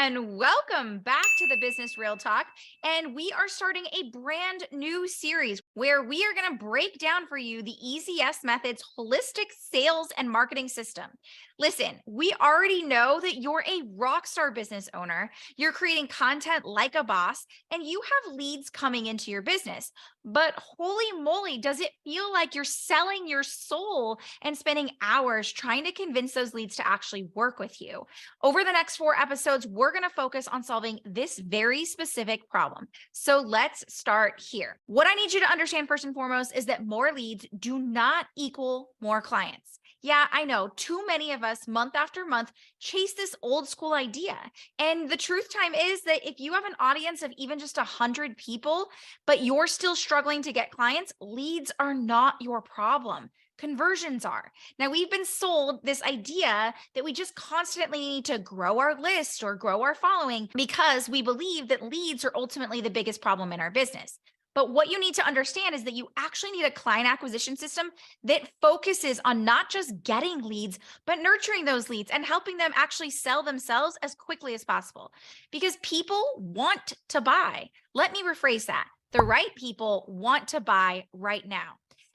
And welcome back to the Business Real Talk. And we are starting a brand new series where we are going to break down for you the EZS Method's holistic sales and marketing system. Listen, we already know that you're a rock star business owner. You're creating content like a boss, and you have leads coming into your business. But holy moly, does it feel like you're selling your soul and spending hours trying to convince those leads to actually work with you? Over the next 4 episodes, we're going to focus on solving this very specific problem. So let's start here. What I need you to understand first and foremost is that more leads do not equal more clients. Yeah, I know too many of us month after month chase this old school idea. And the truth time is that if you have an audience of even just 100 people, but you're still struggling to get clients, leads are not your problem. Conversions are. Now, we've been sold this idea that we just constantly need to grow our list or grow our following because we believe that leads are ultimately the biggest problem in our business. But what you need to understand is that you actually need a client acquisition system that focuses on not just getting leads, but nurturing those leads and helping them actually sell themselves as quickly as possible. Because people want to buy. Let me rephrase that. The right people want to buy right now.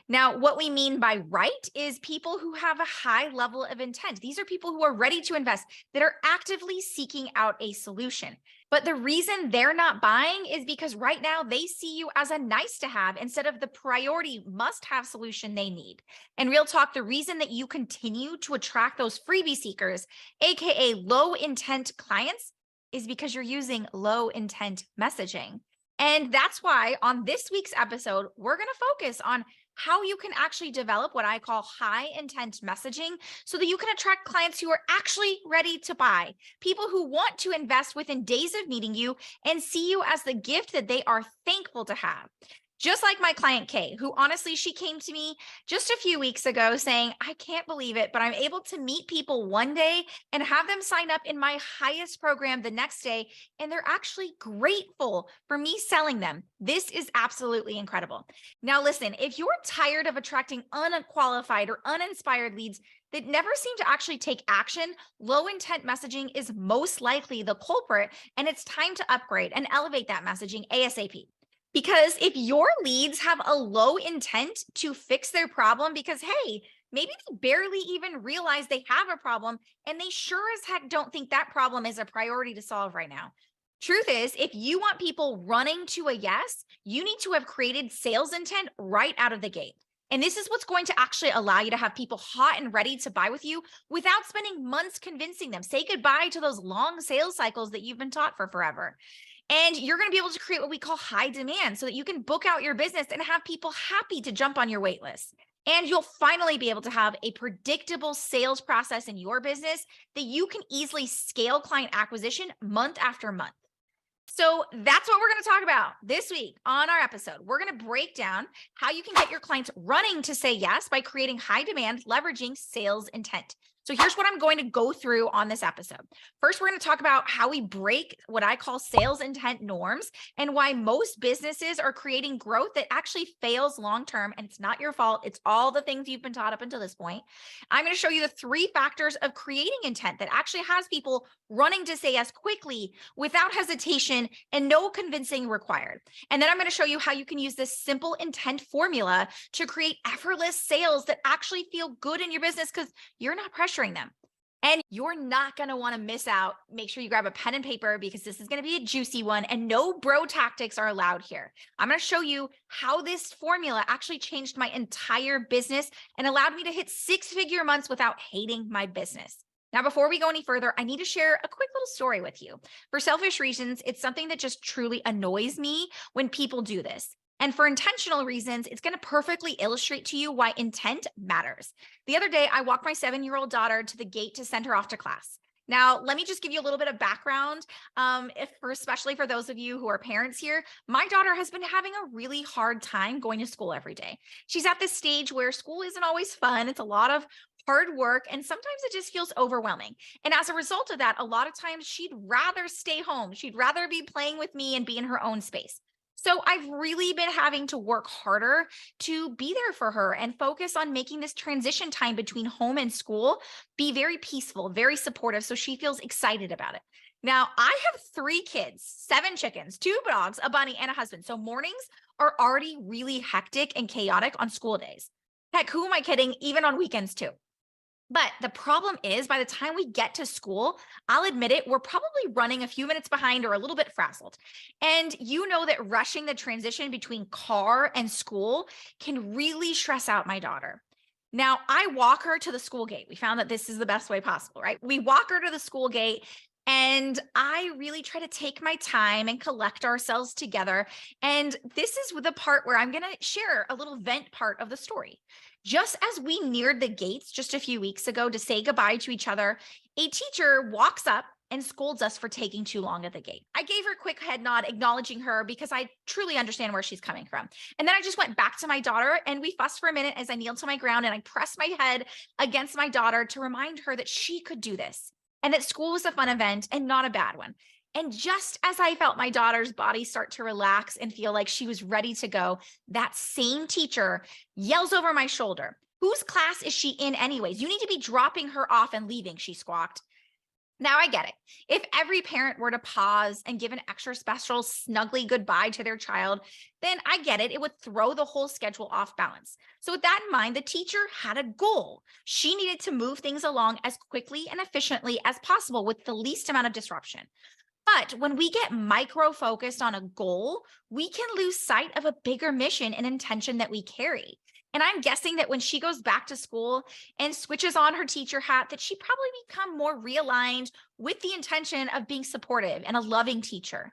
Now, what we mean by right is people who have a high level of intent. These are people who are ready to invest, that are actively seeking out a solution. But the reason they're not buying is because right now they see you as a nice to have instead of the priority must have solution they need. And real talk, the reason that you continue to attract those freebie seekers, AKA low intent clients, is because you're using low intent messaging. And that's why on this week's episode, we're going to focus on how you can actually develop what I call high intent messaging so that you can attract clients who are actually ready to buy, people who want to invest within days of meeting you and see you as the gift that they are thankful to have. Just like my client Kay, who honestly, she came to me just a few weeks ago saying, I can't believe it, but I'm able to meet people one day and have them sign up in my highest program the next day. And they're actually grateful for me selling them. This is absolutely incredible. Now, listen, if you're tired of attracting unqualified or uninspired leads that never seem to actually take action, low intent messaging is most likely the culprit, and it's time to upgrade and elevate that messaging ASAP. Because if your leads have a low intent to fix their problem because, hey, maybe they barely even realize they have a problem and they sure as heck don't think that problem is a priority to solve right now. Truth is, if you want people running to a yes, you need to have created sales intent right out of the gate. And this is what's going to actually allow you to have people hot and ready to buy with you without spending months convincing them. Say goodbye to those long sales cycles that you've been taught for forever. And you're going to be able to create what we call high demand so that you can book out your business and have people happy to jump on your wait list. And you'll finally be able to have a predictable sales process in your business that you can easily scale client acquisition month after month. So that's what we're going to talk about this week on our episode. We're going to break down how you can get your clients running to say yes by creating high demand, leveraging sales intent. So here's what I'm going to go through on this episode. First, we're going to talk about how we break what I call sales intent norms and why most businesses are creating growth that actually fails long-term. And it's not your fault. It's all the things you've been taught up until this point. I'm going to show you the 3 factors of creating intent that actually has people running to say yes quickly without hesitation and no convincing required. And then I'm going to show you how you can use this simple intent formula to create effortless sales that actually feel good in your business because you're not pressuring them. And you're not going to want to miss out. Make sure you grab a pen and paper because this is going to be a juicy one and no bro tactics are allowed here. I'm going to show you how this formula actually changed my entire business and allowed me to hit 6-figure months without hating my business. Now, before we go any further, I need to share a quick little story with you. For selfish reasons, it's something that just truly annoys me when people do this. And for intentional reasons, it's going to perfectly illustrate to you why intent matters. The other day, I walked my 7-year-old daughter to the gate to send her off to class. Now, let me just give you a little bit of background, especially for those of you who are parents here. My daughter has been having a really hard time going to school every day. She's at this stage where school isn't always fun. It's a lot of hard work, and sometimes it just feels overwhelming. And as a result of that, a lot of times she'd rather stay home. She'd rather be playing with me and be in her own space. So I've really been having to work harder to be there for her and focus on making this transition time between home and school be very peaceful, very supportive, so she feels excited about it. Now, I have 3 kids, 7 chickens, 2 dogs, a bunny, and a husband. So mornings are already really hectic and chaotic on school days. Heck, who am I kidding? Even on weekends too. But the problem is, by the time we get to school, I'll admit it, we're probably running a few minutes behind or a little bit frazzled. And you know that rushing the transition between car and school can really stress out my daughter. Now, I walk her to the school gate. We found that this is the best way possible, right? We walk her to the school gate, and I really try to take my time and collect ourselves together. And this is the part where I'm going to share a little vent part of the story. Just as we neared the gates just a few weeks ago to say goodbye to each other, a teacher walks up and scolds us for taking too long at the gate. I gave her a quick head nod, acknowledging her because I truly understand where she's coming from. And then I just went back to my daughter and we fussed for a minute as I kneeled to my ground and I pressed my head against my daughter to remind her that she could do this and that school was a fun event and not a bad one. And just as I felt my daughter's body start to relax and feel like she was ready to go, that same teacher yells over my shoulder, "Whose class is she in anyways? You need to be dropping her off and leaving," she squawked. Now I get it. If every parent were to pause and give an extra special snuggly goodbye to their child, then I get it. It would throw the whole schedule off balance. So with that in mind, the teacher had a goal. She needed to move things along as quickly and efficiently as possible with the least amount of disruption. But when we get micro focused on a goal, we can lose sight of a bigger mission and intention that we carry. And I'm guessing that when she goes back to school and switches on her teacher hat, that she probably become more realigned with the intention of being supportive and a loving teacher.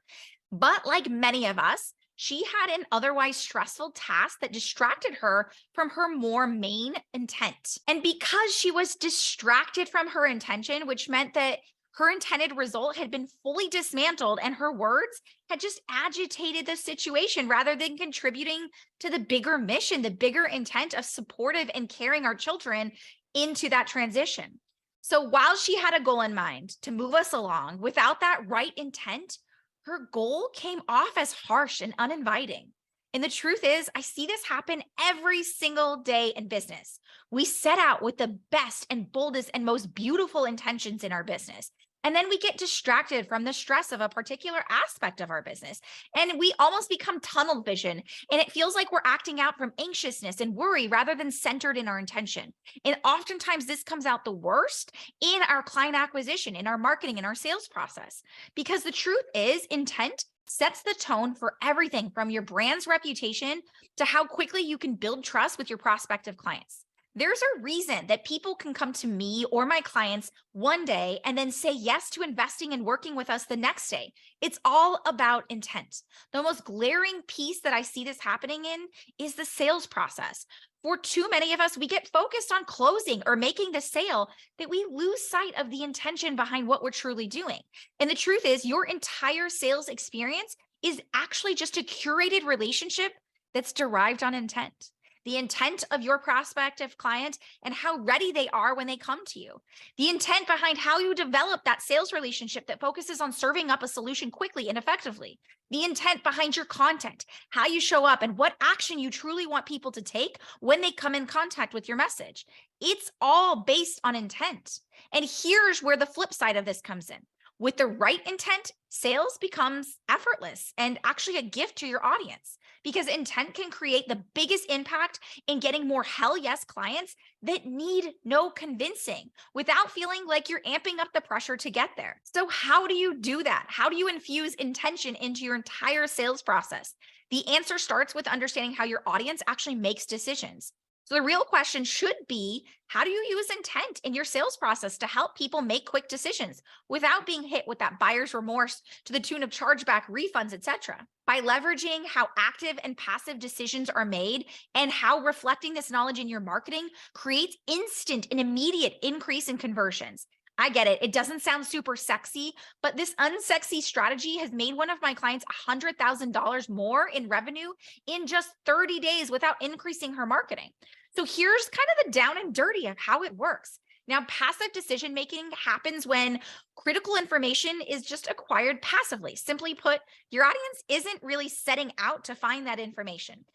But like many of us, she had an otherwise stressful task that distracted her from her more main intent. And because she was distracted from her intention, which meant that her intended result had been fully dismantled and her words had just agitated the situation rather than contributing to the bigger mission, the bigger intent of supportive and caring our children into that transition. So while she had a goal in mind to move us along, without that right intent, her goal came off as harsh and uninviting. And the truth is, I see this happen every single day in business. We set out with the best and boldest and most beautiful intentions in our business. And then we get distracted from the stress of a particular aspect of our business. And we almost become tunnel vision. And it feels like we're acting out from anxiousness and worry rather than centered in our intention. And oftentimes this comes out the worst in our client acquisition, in our marketing, in our sales process. Because the truth is, intent sets the tone for everything from your brand's reputation to how quickly you can build trust with your prospective clients. There's a reason that people can come to me or my clients one day and then say yes to investing and working with us the next day. It's all about intent. The most glaring piece that I see this happening in is the sales process. For too many of us, we get focused on closing or making the sale that we lose sight of the intention behind what we're truly doing. And the truth is, your entire sales experience is actually just a curated relationship that's derived on intent. The intent of your prospective client and how ready they are when they come to you. The intent behind how you develop that sales relationship that focuses on serving up a solution quickly and effectively. The intent behind your content, how you show up, and what action you truly want people to take when they come in contact with your message. It's all based on intent. And here's where the flip side of this comes in. With the right intent, sales becomes effortless and actually a gift to your audience, because intent can create the biggest impact in getting more hell yes clients that need no convincing without feeling like you're amping up the pressure to get there. So how do you do that? How do you infuse intention into your entire sales process? The answer starts with understanding how your audience actually makes decisions. So the real question should be, how do you use intent in your sales process to help people make quick decisions without being hit with that buyer's remorse to the tune of chargeback, refunds, etc.? By leveraging how active and passive decisions are made and how reflecting this knowledge in your marketing creates instant and immediate increase in conversions. I get it. It doesn't sound super sexy, but this unsexy strategy has made one of my clients $100,000 more in revenue in just 30 days without increasing her marketing. So here's kind of the down and dirty of how it works. Now, passive decision-making happens when critical information is just acquired passively. Simply put, your audience isn't really setting out to find that information.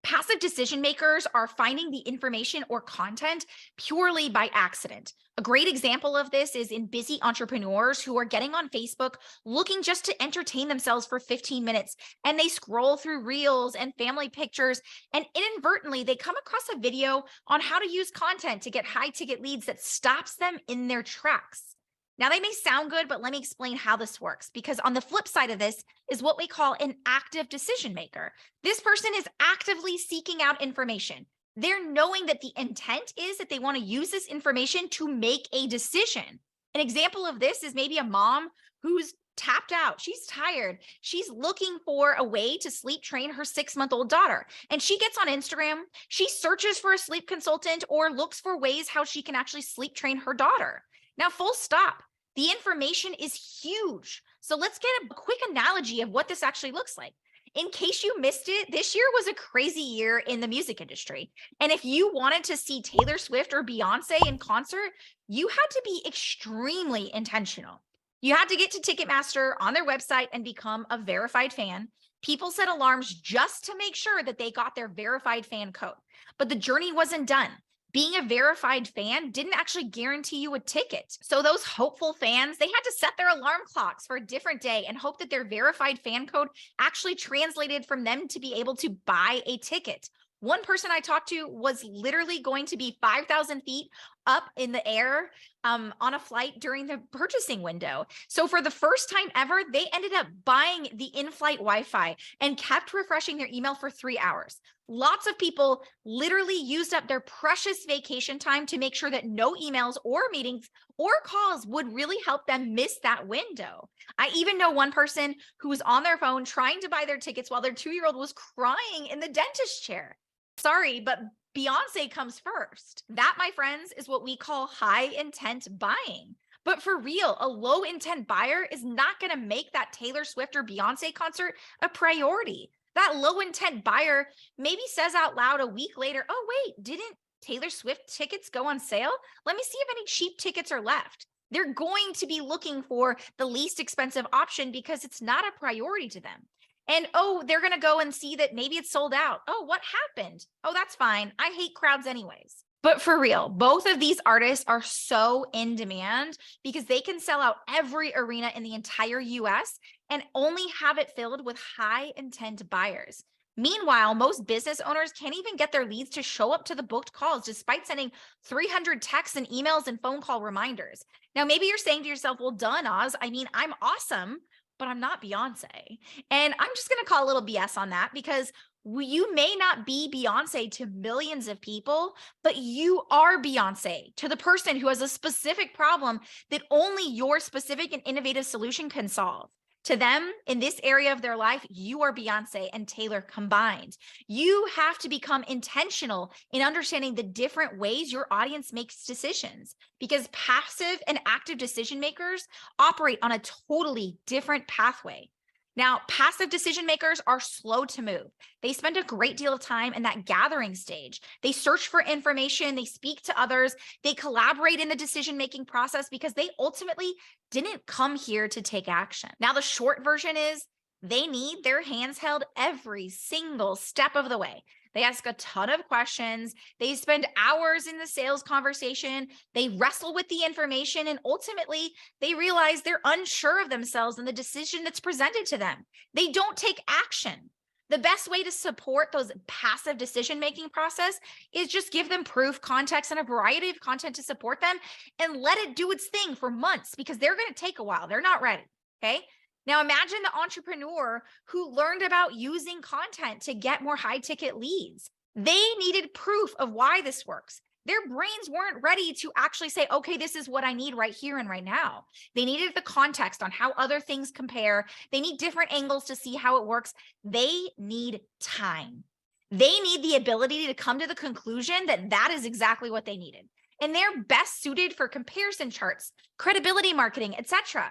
Passive decision makers are finding the information or content purely by accident. A great example of this is in busy entrepreneurs who are getting on Facebook looking just to entertain themselves for 15 minutes, and they scroll through reels and family pictures, and inadvertently they come across a video on how to use content to get high ticket leads that stops them in their tracks. Now, they may sound good, but let me explain how this works, because on the flip side of this is what we call an active decision maker. This person is actively seeking out information. They're knowing that the intent is that they want to use this information to make a decision. An example of this is maybe a mom who's tapped out. She's tired. She's looking for a way to sleep train her 6-month-old daughter. And she gets on Instagram. She searches for a sleep consultant or looks for ways how she can actually sleep train her daughter. Now, full stop. The information is huge. So let's get a quick analogy of what this actually looks like. In case you missed it, this year was a crazy year in the music industry. And if you wanted to see Taylor Swift or Beyonce in concert, you had to be extremely intentional. You had to get to Ticketmaster on their website and become a verified fan. People set alarms just to make sure that they got their verified fan code. But the journey wasn't done. Being a verified fan didn't actually guarantee you a ticket. So those hopeful fans, they had to set their alarm clocks for a different day and hope that their verified fan code actually translated from them to be able to buy a ticket. One person I talked to was literally going to be 5,000 feet up in the air on a flight during the purchasing window. So for the first time ever, they ended up buying the in-flight Wi-Fi and kept refreshing their email for 3 hours. Lots of people literally used up their precious vacation time to make sure that no emails or meetings or calls would really help them miss that window. I even know one person who was on their phone trying to buy their tickets while their 2-year-old was crying in the dentist chair. Sorry, but Beyonce comes first. That, my friends, is what we call high intent buying. But for real, a low intent buyer is not going to make that Taylor Swift or Beyonce concert a priority. That low intent buyer maybe says out loud a week later, oh, wait, didn't Taylor Swift tickets go on sale? Let me see if any cheap tickets are left. They're going to be looking for the least expensive option because it's not a priority to them. And oh, they're going to go and see that maybe it's sold out. Oh, what happened? Oh, that's fine. I hate crowds anyways. But for real, both of these artists are so in demand because they can sell out every arena in the entire US and only have it filled with high intent buyers. Meanwhile, most business owners can't even get their leads to show up to the booked calls despite sending 300 texts and emails and phone call reminders. Now, maybe you're saying to yourself, well, done, Oz. I mean, I'm awesome, but I'm not Beyonce. And I'm just going to call a little BS on that because you may not be Beyonce to millions of people, but you are Beyonce to the person who has a specific problem that only your specific and innovative solution can solve. To them, in this area of their life, you are Beyonce and Taylor combined. You have to become intentional in understanding the different ways your audience makes decisions because passive and active decision makers operate on a totally different pathway. Now, passive decision makers are slow to move. They spend a great deal of time in that gathering stage. They search for information, they speak to others, they collaborate in the decision-making process because they ultimately didn't come here to take action. Now, the short version is they need their hands held every single step of the way. They ask a ton of questions. They spend hours in the sales conversation. They wrestle with the information, and ultimately, they realize they're unsure of themselves and the decision that's presented to them. They don't take action. The best way to support those passive decision-making process is just give them proof, context, and a variety of content to support them and let it do its thing for months because they're going to take a while. They're not ready, okay? Now imagine the entrepreneur who learned about using content to get more high ticket leads. They needed proof of why this works. Their brains weren't ready to actually say, okay, this is what I need right here and right now. They needed the context on how other things compare. They need different angles to see how it works. They need time. They need the ability to come to the conclusion that that is exactly what they needed. And they're best suited for comparison charts, credibility marketing, etc.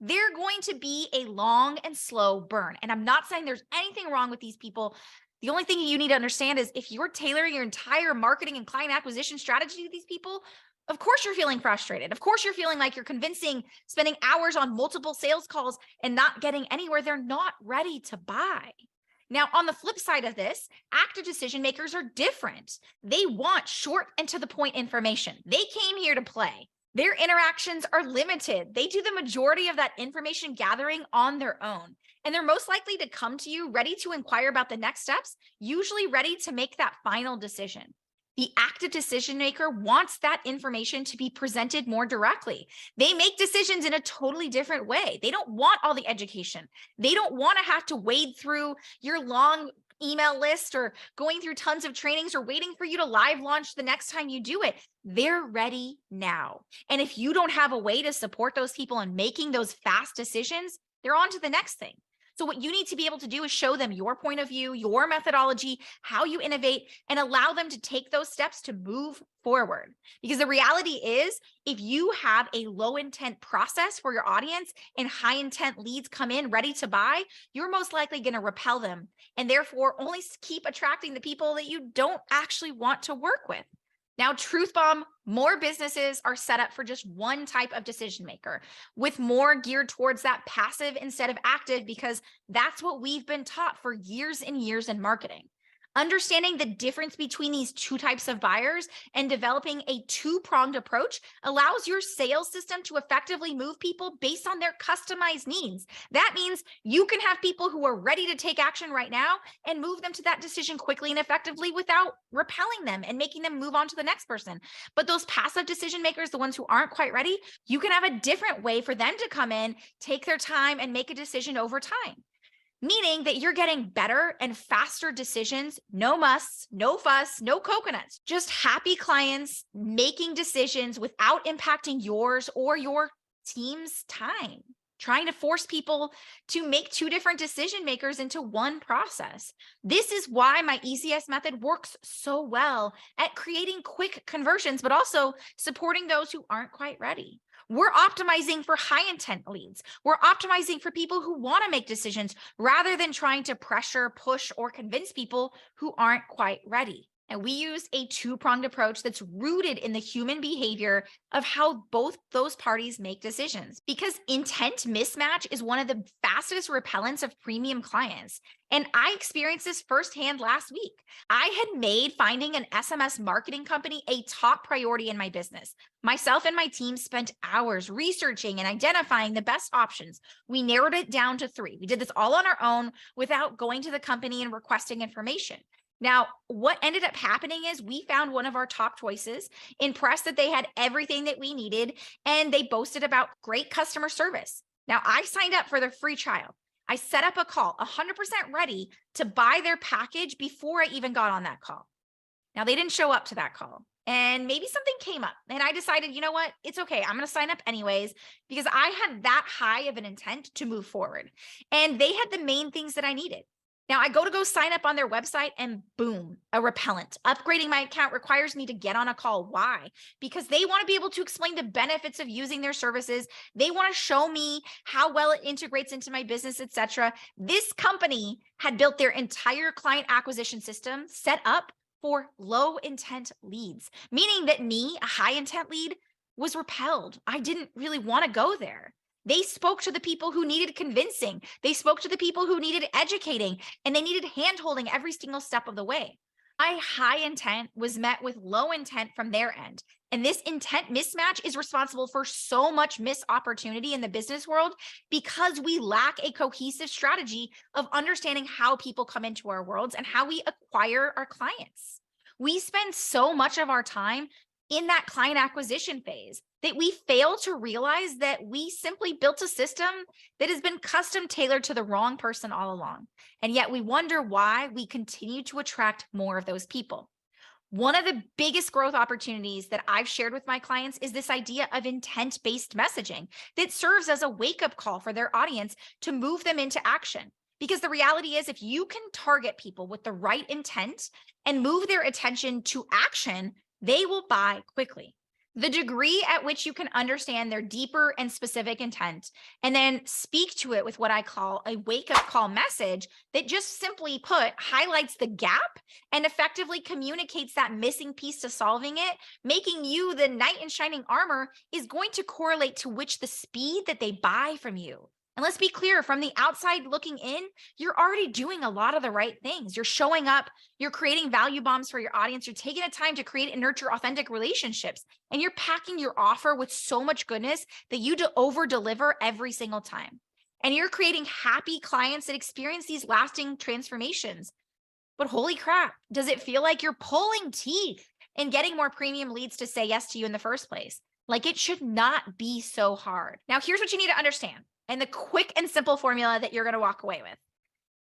They're going to be a long and slow burn. And I'm not saying there's anything wrong with these people. The only thing you need to understand is if you're tailoring your entire marketing and client acquisition strategy to these people, of course you're feeling frustrated. Of course you're feeling like you're spending hours on multiple sales calls and not getting anywhere. They're not ready to buy. Now, on the flip side of this, active decision makers are different. They want short and to the point information. They came here to play. Their interactions are limited. They do the majority of that information gathering on their own. And they're most likely to come to you ready to inquire about the next steps, usually ready to make that final decision. The active decision maker wants that information to be presented more directly. They make decisions in a totally different way. They don't want all the education. They don't want to have to wade through your long email list or going through tons of trainings or waiting for you to live launch the next time you do it. They're ready now. And if you don't have a way to support those people in making those fast decisions, they're on to the next thing. So what you need to be able to do is show them your point of view, your methodology, how you innovate, and allow them to take those steps to move forward. Because the reality is, if you have a low intent process for your audience and high intent leads come in ready to buy, you're most likely going to repel them and therefore only keep attracting the people that you don't actually want to work with. Now, truth bomb, more businesses are set up for just one type of decision maker, with more geared towards that passive instead of active, because that's what we've been taught for years and years in marketing. Understanding the difference between these two types of buyers and developing a two-pronged approach allows your sales system to effectively move people based on their customized needs. That means you can have people who are ready to take action right now and move them to that decision quickly and effectively without repelling them and making them move on to the next person. But those passive decision makers, the ones who aren't quite ready, you can have a different way for them to come in, take their time, and make a decision over time. Meaning that you're getting better and faster decisions, no musts, no fuss, no coconuts, just happy clients making decisions without impacting yours or your team's time. Trying to force people to make two different decision makers into one process. This is why my ECS method works so well at creating quick conversions, but also supporting those who aren't quite ready. We're optimizing for high intent leads. We're optimizing for people who want to make decisions rather than trying to pressure, push, or convince people who aren't quite ready. And we use a two-pronged approach that's rooted in the human behavior of how both those parties make decisions. Because intent mismatch is one of the fastest repellents of premium clients. And I experienced this firsthand last week. I had made finding an SMS marketing company a top priority in my business. Myself and my team spent hours researching and identifying the best options. We narrowed it down to 3. We did this all on our own without going to the company and requesting information. Now, what ended up happening is we found one of our top choices, impressed that they had everything that we needed, and they boasted about great customer service. Now, I signed up for their free trial. I set up a call, 100% ready to buy their package before I even got on that call. Now, they didn't show up to that call, and maybe something came up, and I decided, you know what, it's okay. I'm going to sign up anyways, because I had that high of an intent to move forward, and they had the main things that I needed. Now I go sign up on their website and boom, a repellent. Upgrading my account requires me to get on a call. Why? Because they want to be able to explain the benefits of using their services. They want to show me how well it integrates into my business, etc. This company had built their entire client acquisition system set up for low intent leads, meaning that me, a high intent lead, was repelled. I didn't really want to go there. They spoke to the people who needed convincing. They spoke to the people who needed educating, and they needed handholding every single step of the way. My high intent was met with low intent from their end. And this intent mismatch is responsible for so much missed opportunity in the business world because we lack a cohesive strategy of understanding how people come into our worlds and how we acquire our clients. We spend so much of our time in that client acquisition phase that we fail to realize that we simply built a system that has been custom tailored to the wrong person all along. And yet we wonder why we continue to attract more of those people. One of the biggest growth opportunities that I've shared with my clients is this idea of intent-based messaging that serves as a wake-up call for their audience to move them into action. Because the reality is, if you can target people with the right intent and move their attention to action, they will buy quickly. The degree at which you can understand their deeper and specific intent and then speak to it with what I call a wake-up call message that just simply put highlights the gap and effectively communicates that missing piece to solving it, making you the knight in shining armor, is going to correlate to which the speed that they buy from you. And let's be clear, from the outside looking in, you're already doing a lot of the right things. You're showing up, you're creating value bombs for your audience, you're taking the time to create and nurture authentic relationships, and you're packing your offer with so much goodness that you over deliver every single time. And you're creating happy clients that experience these lasting transformations. But holy crap, does it feel like you're pulling teeth and getting more premium leads to say yes to you in the first place? Like, it should not be so hard. Now, here's what you need to understand, and the quick and simple formula that you're going to walk away with.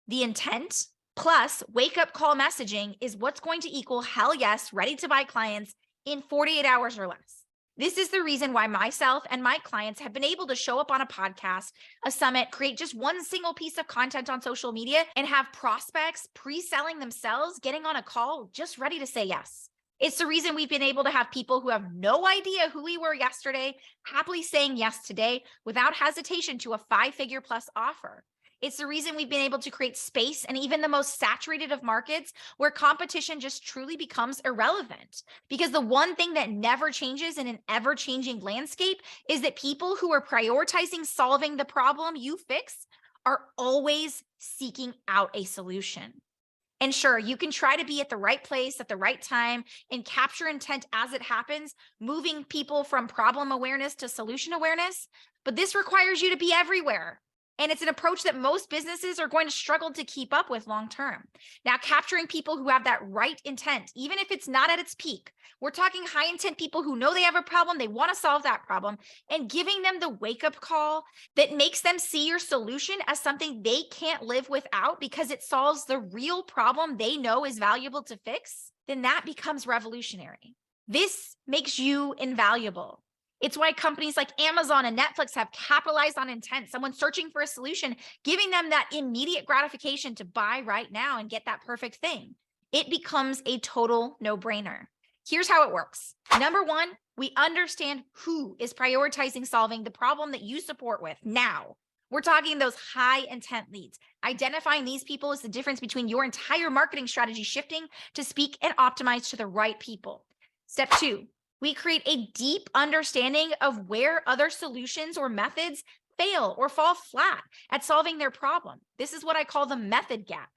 The intent plus wake up call messaging is what's going to equal hell yes, ready to buy clients in 48 hours or less. This is the reason why myself and my clients have been able to show up on a podcast, a summit, create just one single piece of content on social media, and have prospects pre-selling themselves, getting on a call, just ready to say yes. It's the reason we've been able to have people who have no idea who we were yesterday happily saying yes today without hesitation to a 5-figure plus offer. It's the reason we've been able to create space in even the most saturated of markets where competition just truly becomes irrelevant. Because the one thing that never changes in an ever-changing landscape is that people who are prioritizing solving the problem you fix are always seeking out a solution. And sure, you can try to be at the right place at the right time and capture intent as it happens, moving people from problem awareness to solution awareness, but this requires you to be everywhere. And it's an approach that most businesses are going to struggle to keep up with long term. Now, capturing people who have that right intent, even if it's not at its peak, we're talking high intent people who know they have a problem, they want to solve that problem, and giving them the wake up call that makes them see your solution as something they can't live without because it solves the real problem they know is valuable to fix, then that becomes revolutionary. This makes you invaluable. It's why companies like Amazon and Netflix have capitalized on intent. Someone searching for a solution, giving them that immediate gratification to buy right now and get that perfect thing. It becomes a total no-brainer. Here's how it works. Number one, we understand who is prioritizing solving the problem that you support with now. We're talking those high intent leads. Identifying these people is the difference between your entire marketing strategy shifting to speak and optimize to the right people. Step two, we create a deep understanding of where other solutions or methods fail or fall flat at solving their problem. This is what I call the method gap.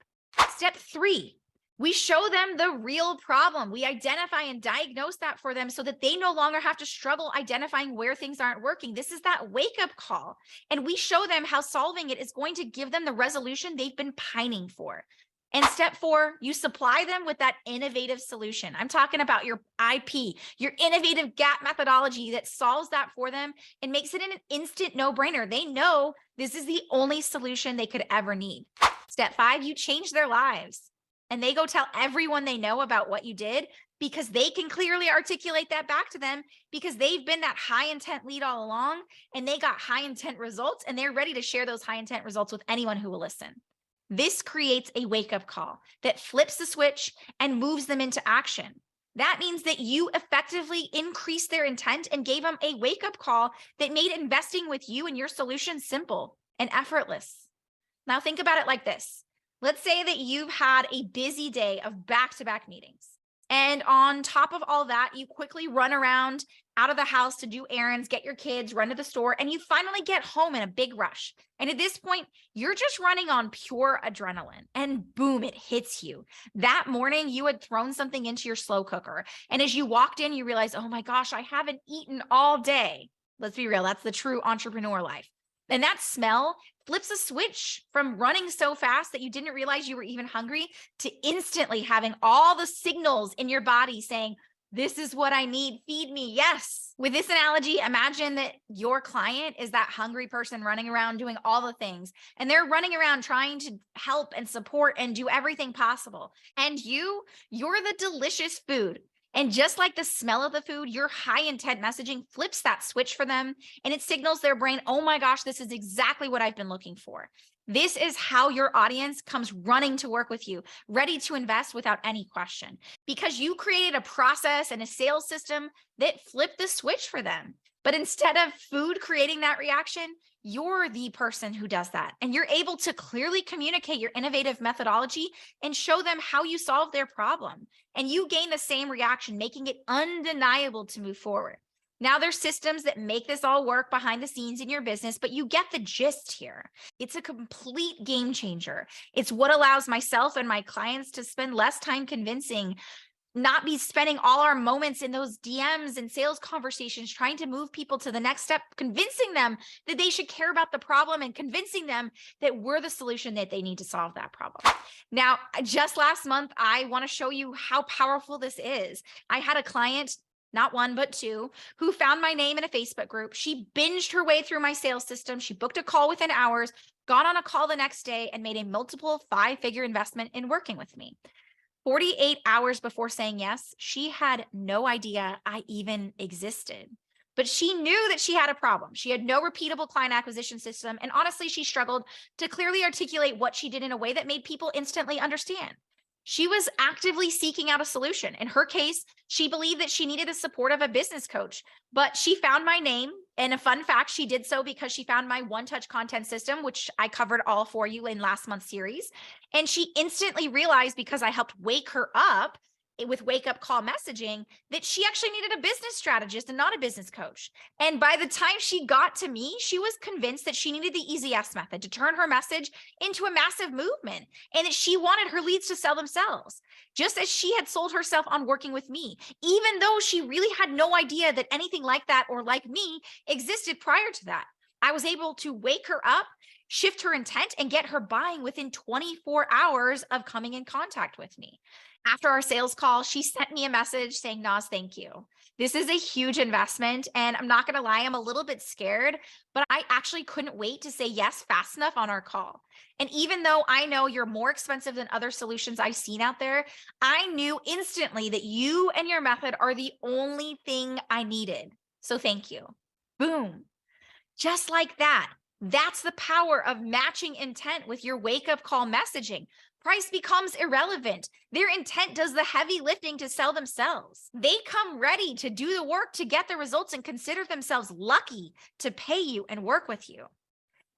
Step three, we show them the real problem. We identify and diagnose that for them so that they no longer have to struggle identifying where things aren't working. This is that wake-up call. And we show them how solving it is going to give them the resolution they've been pining for. And step four, you supply them with that innovative solution. I'm talking about your IP, your innovative gap methodology that solves that for them and makes it an instant no-brainer. They know this is the only solution they could ever need. Step five, you change their lives. And they go tell everyone they know about what you did because they can clearly articulate that back to them because they've been that high intent lead all along and they got high intent results and they're ready to share those high intent results with anyone who will listen. This creates a wake-up call that flips the switch and moves them into action. That means that you effectively increased their intent and gave them a wake-up call that made investing with you and your solution simple and effortless. Now think about it like this. Let's say that you've had a busy day of back-to-back meetings. And on top of all that, you quickly run around out of the house to do errands, get your kids, run to the store, and you finally get home in a big rush. And at this point, you're just running on pure adrenaline and boom, it hits you. That morning, you had thrown something into your slow cooker. And as you walked in, you realize, oh my gosh, I haven't eaten all day. Let's be real, that's the true entrepreneur life. And that smell flips a switch from running so fast that you didn't realize you were even hungry to instantly having all the signals in your body saying, this is what I need, feed me, yes. With this analogy, imagine that your client is that hungry person running around doing all the things, and they're running around trying to help and support and do everything possible. And you're the delicious food. And just like the smell of the food, your high intent messaging flips that switch for them and it signals their brain, oh my gosh, this is exactly what I've been looking for. This is how your audience comes running to work with you, ready to invest without any question, because you created a process and a sales system that flipped the switch for them. But instead of food creating that reaction, you're the person who does that. And you're able to clearly communicate your innovative methodology and show them how you solve their problem. And you gain the same reaction, making it undeniable to move forward. Now there's systems that make this all work behind the scenes in your business, but you get the gist here. It's a complete game changer. It's what allows myself and my clients to spend less time convincing, not be spending all our moments in those DMs and sales conversations trying to move people to the next step, convincing them that they should care about the problem and convincing them that we're the solution that they need to solve that problem. Now, just last month, I want to show you how powerful this is. I had a client, not one, but two, who found my name in a Facebook group. She binged her way through my sales system. She booked a call within hours, got on a call the next day, and made a multiple 5-figure investment in working with me. 48 hours before saying yes, she had no idea I even existed. But she knew that she had a problem. She had no repeatable client acquisition system. And honestly, she struggled to clearly articulate what she did in a way that made people instantly understand. She was actively seeking out a solution. In her case, she believed that she needed the support of a business coach, but she found my name. And a fun fact, she did so because she found my one-touch content system, which I covered all for you in last month's series. And she instantly realized, because I helped wake her up with wake up call messaging, that she actually needed a business strategist and not a business coach. And by the time she got to me, she was convinced that she needed the easy yes method to turn her message into a massive movement, and that she wanted her leads to sell themselves, just as she had sold herself on working with me, even though she really had no idea that anything like that or like me existed prior to that. I was able to wake her up, shift her intent, and get her buying within 24 hours of coming in contact with me. After our sales call, she sent me a message saying, "Naz, thank you. This is a huge investment, and I'm not going to lie, I'm a little bit scared, but I actually couldn't wait to say yes fast enough on our call. And even though I know you're more expensive than other solutions I've seen out there, I knew instantly that you and your method are the only thing I needed. So thank you." Boom. Just like that. That's the power of matching intent with your wake-up call messaging. Price becomes irrelevant. Their intent does the heavy lifting to sell themselves. They come ready to do the work to get the results and consider themselves lucky to pay you and work with you.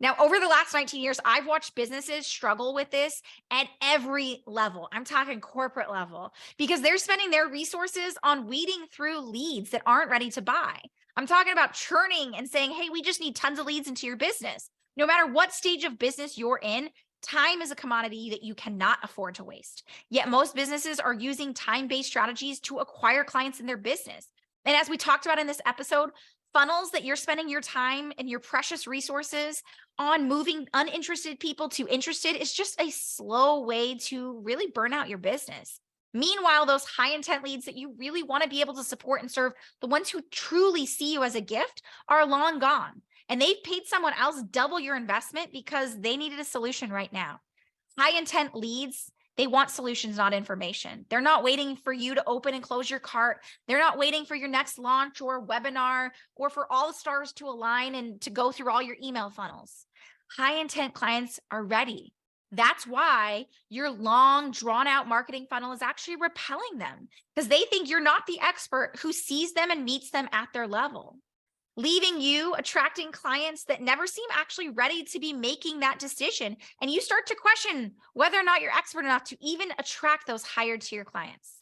Now, over the last 19 years, I've watched businesses struggle with this at every level. I'm talking corporate level, because they're spending their resources on weeding through leads that aren't ready to buy. I'm talking about churning and saying, hey, we just need tons of leads into your business. No matter what stage of business you're in, time is a commodity that you cannot afford to waste. Yet most businesses are using time-based strategies to acquire clients in their business. And as we talked about in this episode, funnels that you're spending your time and your precious resources on moving uninterested people to interested is just a slow way to really burn out your business. Meanwhile, those high intent leads that you really want to be able to support and serve, the ones who truly see you as a gift, are long gone. And they've paid someone else double your investment because they needed a solution right now. High intent leads, they want solutions, not information. They're not waiting for you to open and close your cart. They're not waiting for your next launch or webinar or for all the stars to align and to go through all your email funnels. High intent clients are ready. That's why your long, drawn out marketing funnel is actually repelling them, because they think you're not the expert who sees them and meets them at their level, leaving you attracting clients that never seem actually ready to be making that decision. And you start to question whether or not you're expert enough to even attract those higher tier clients.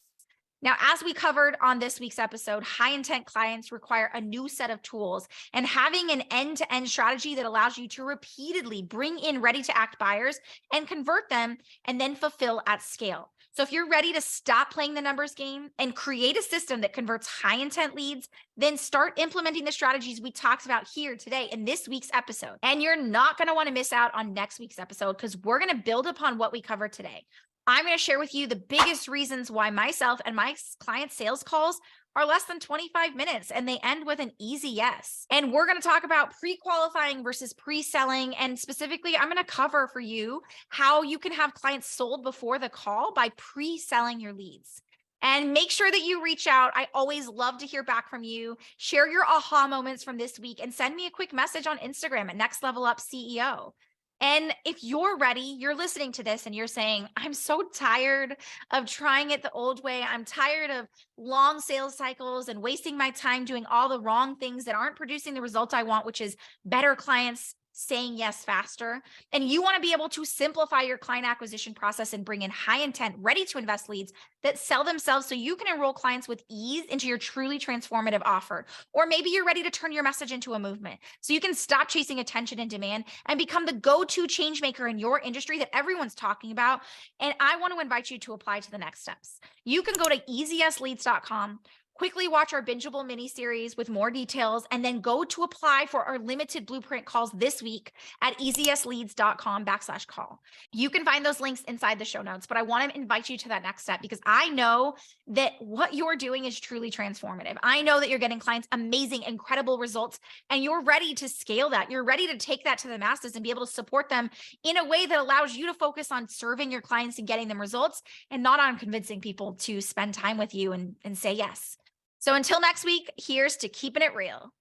Now, as we covered on this week's episode, high intent clients require a new set of tools, and having an end-to-end strategy that allows you to repeatedly bring in ready to act buyers and convert them and then fulfill at scale. So if you're ready to stop playing the numbers game and create a system that converts high intent leads, then start implementing the strategies we talked about here today in this week's episode. And you're not going to want to miss out on next week's episode, because we're going to build upon what we covered today. I'm going to share with you the biggest reasons why myself and my client sales calls are less than 25 minutes and they end with an easy yes. And we're going to talk about pre-qualifying versus pre-selling. And specifically, I'm going to cover for you how you can have clients sold before the call by pre-selling your leads. And make sure that you reach out. I always love to hear back from you. Share your aha moments from this week and send me a quick message on Instagram at Next Level Up CEO. And if you're ready, you're listening to this and you're saying, I'm so tired of trying it the old way. I'm tired of long sales cycles and wasting my time doing all the wrong things that aren't producing the results I want, which is better clients, saying yes faster, and you want to be able to simplify your client acquisition process and bring in high intent, ready to invest leads that sell themselves so you can enroll clients with ease into your truly transformative offer. Or maybe you're ready to turn your message into a movement so you can stop chasing attention and demand and become the go-to change maker in your industry that everyone's talking about. And I want to invite you to apply to the next steps. You can go to easyesleads.com, quickly watch our bingeable mini series with more details, and then go to apply for our limited blueprint calls this week at easyesleads.com/call. You can find those links inside the show notes, but I want to invite you to that next step because I know that what you're doing is truly transformative. I know that you're getting clients amazing, incredible results, and you're ready to scale that. You're ready to take that to the masses and be able to support them in a way that allows you to focus on serving your clients and getting them results and not on convincing people to spend time with you and say yes. So until next week, here's to keeping it real.